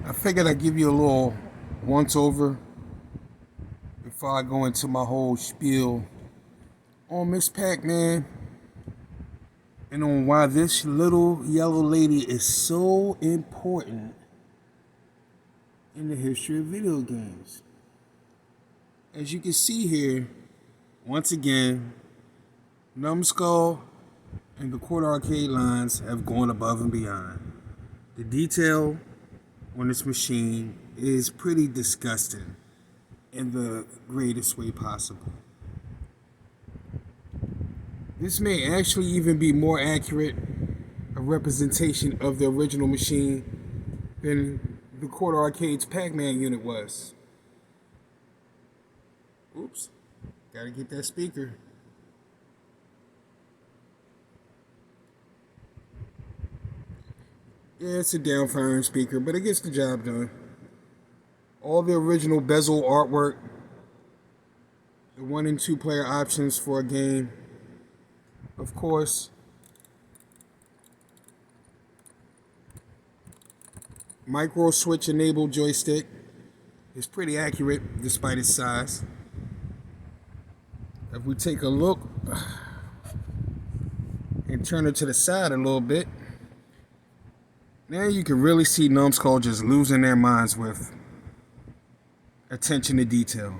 I figured I'd give you a little once over before I go into my whole spiel on Miss Pac-Man and on why this little yellow lady is so important in the history of video games. As you can see here, once again, Numskull and the Quater Arcade lines have gone above and beyond. The detail on this machine is pretty disgusting in the greatest way possible. This may actually even be more accurate a representation of the original machine than the Quater Arcades Pac-Man unit was. Oops, gotta get that speaker. Yeah, it's a down-firing speaker, but it gets the job done. All the original bezel artwork, the 1 and 2 player options for a game, of course, micro switch enabled joystick is pretty accurate despite its size. If we take a look and turn it to the side a little bit, now you can really see Numskull just losing their minds with attention to detail.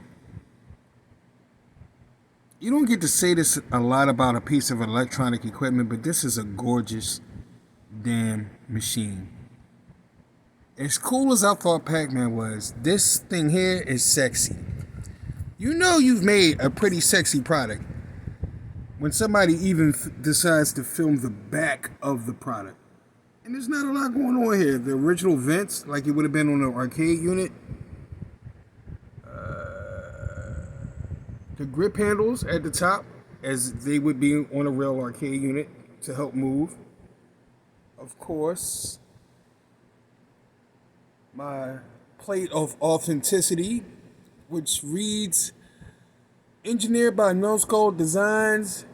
You don't get to say this a lot about a piece of electronic equipment, but this is a gorgeous damn machine. As cool as I thought Pac-Man was, this thing here is sexy. You know you've made a pretty sexy product when somebody even decides to film the back of the product. And there's not a lot going on here. The original vents, like it would have been on an arcade unit. The grip handles at the top, as they would be on a real arcade unit to help move. Of course, my plate of authenticity, which reads, engineered by Numskull Designs,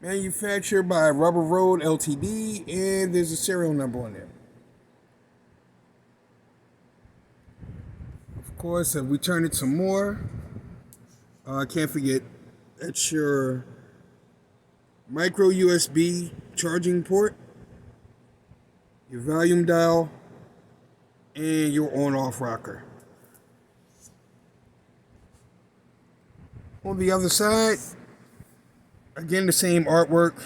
manufactured by Rubber Road Ltd, and there's a serial number on there. Of course, if we turn it some more, I can't forget that's your micro USB charging port, your volume dial, and your on-off rocker. On the other side, again, the same artwork.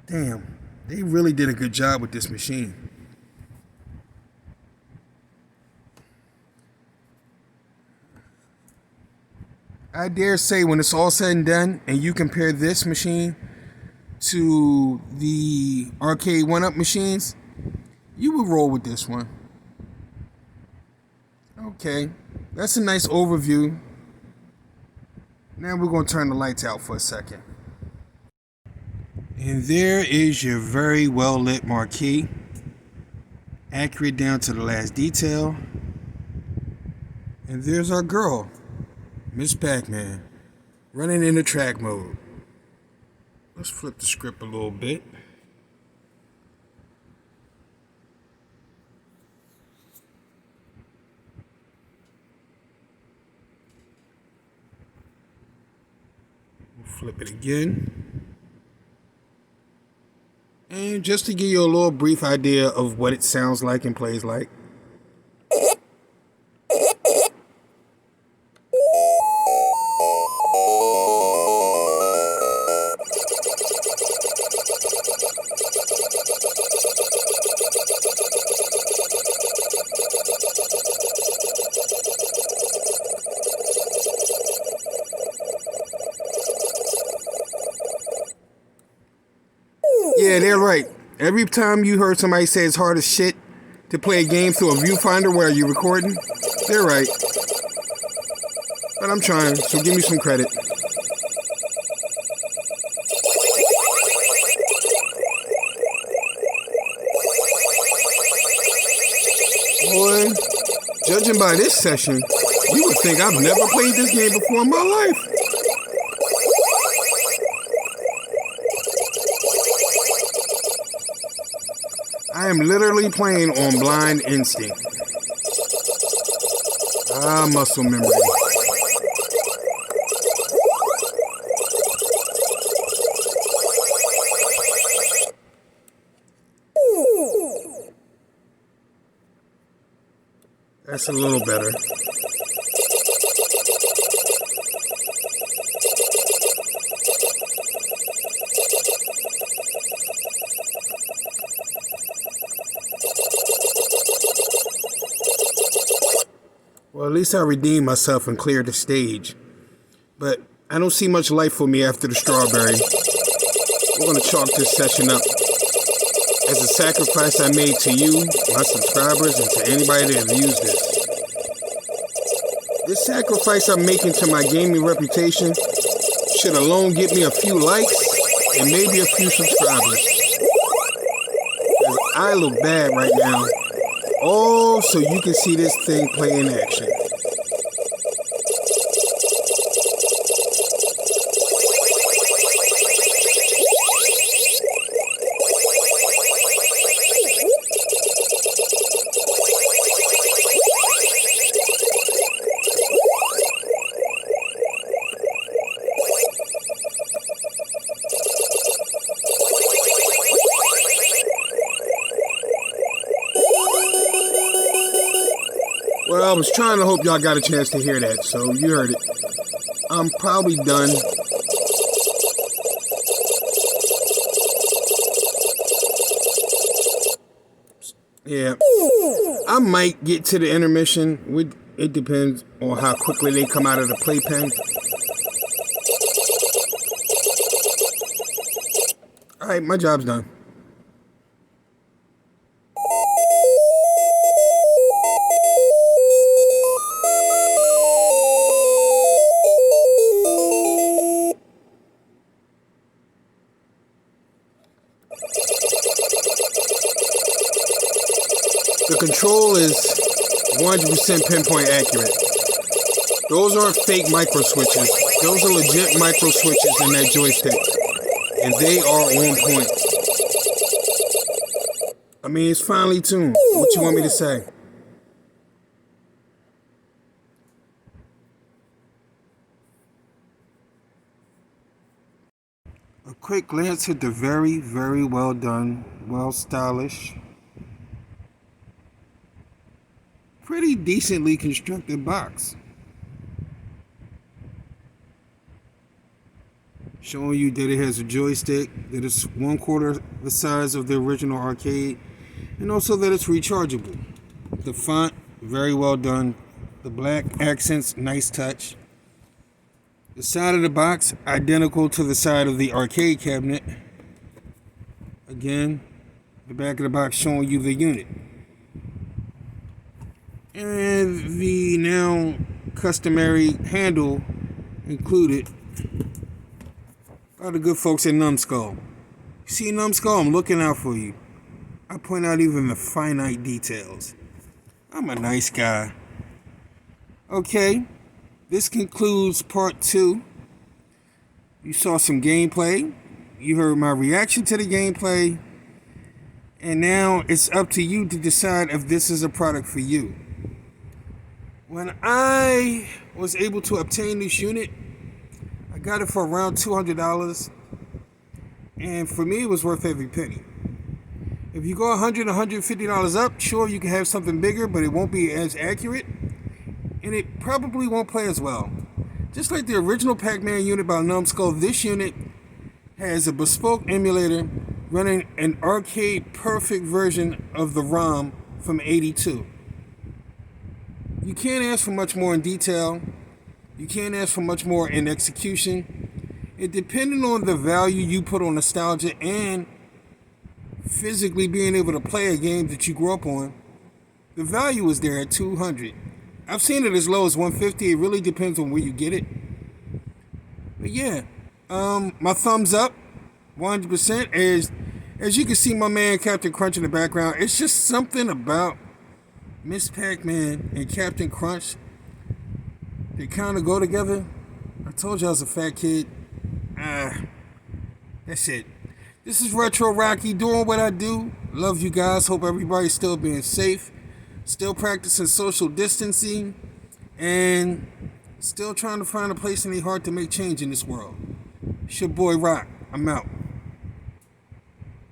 Damn, they really did a good job with this machine. I dare say when it's all said and done and you compare this machine to the arcade 1-up machines, you would roll with this one. Okay, that's a nice overview. Now we're going to turn the lights out for a second. And there is your very well lit marquee. Accurate down to the last detail. And there's our girl, Miss Pac-Man, running in the track mode. Let's flip the script a little bit. We'll flip it again. And just to give you a little brief idea of what it sounds like and plays like. Yeah, they're right. Every time you heard somebody say it's hard as shit to play a game through a viewfinder where you're recording, they're right. But I'm trying, so give me some credit. Boy, judging by this session, you would think I've never played this game before in my life. I am literally playing on blind instinct. Muscle memory. That's a little better. Well, at least I redeemed myself and cleared the stage. But I don't see much life for me after the strawberry. We're going to chalk this session up as a sacrifice I made to you, my subscribers, and to anybody that views this. This sacrifice I'm making to my gaming reputation should alone get me a few likes and maybe a few subscribers. Because I look bad right now. Oh, so you can see this thing play in action. Well, I was trying to hope y'all got a chance to hear that, so you heard it. I'm probably done. Yeah, I might get to the intermission. It depends on how quickly they come out of the playpen. All right, my job's done. The control is 100% pinpoint accurate. Those aren't fake micro switches. Those are legit micro switches in that joystick. And they are on point. I mean, it's finely tuned. What you want me to say? A quick glance at the very, very well done, well stylish, pretty decently constructed box. Showing you that it has a joystick, that it's 1/4 the size of the original arcade, and also that it's rechargeable. The font, very well done. The black accents, nice touch. The side of the box, identical to the side of the arcade cabinet. Again, the back of the box showing you the unit. And the now customary handle included by the good folks at Numskull. See, Numskull, I'm looking out for you. I point out even the finite details. I'm a nice guy. Okay, this concludes part 2. You saw some gameplay. You heard my reaction to the gameplay. And now it's up to you to decide if this is a product for you. When I was able to obtain this unit, I got it for around $200. And for me, it was worth every penny. If you go $100, $150 up, sure, you can have something bigger, but it won't be as accurate. And it probably won't play as well. Just like the original Pac-Man unit by Numskull, this unit has a bespoke emulator running an arcade perfect version of the ROM from '82. You can't ask for much more in detail. You can't ask for much more in execution. It depending on the value you put on nostalgia and physically being able to play a game that you grew up on, the value is there at $200. I've seen it as low as $150. It really depends on where you get it. But yeah, my thumbs up, 100%. As you can see, my man Captain Crunch in the background. It's just something about Miss Pac-Man and Captain Crunch. They kind of go together. I told you I was a fat kid. That's it. This is Retro Rocky doing what I do. Love you guys. Hope everybody's still being safe. Still practicing social distancing. And still trying to find a place in their heart to make change in this world. It's your boy Rock. I'm out.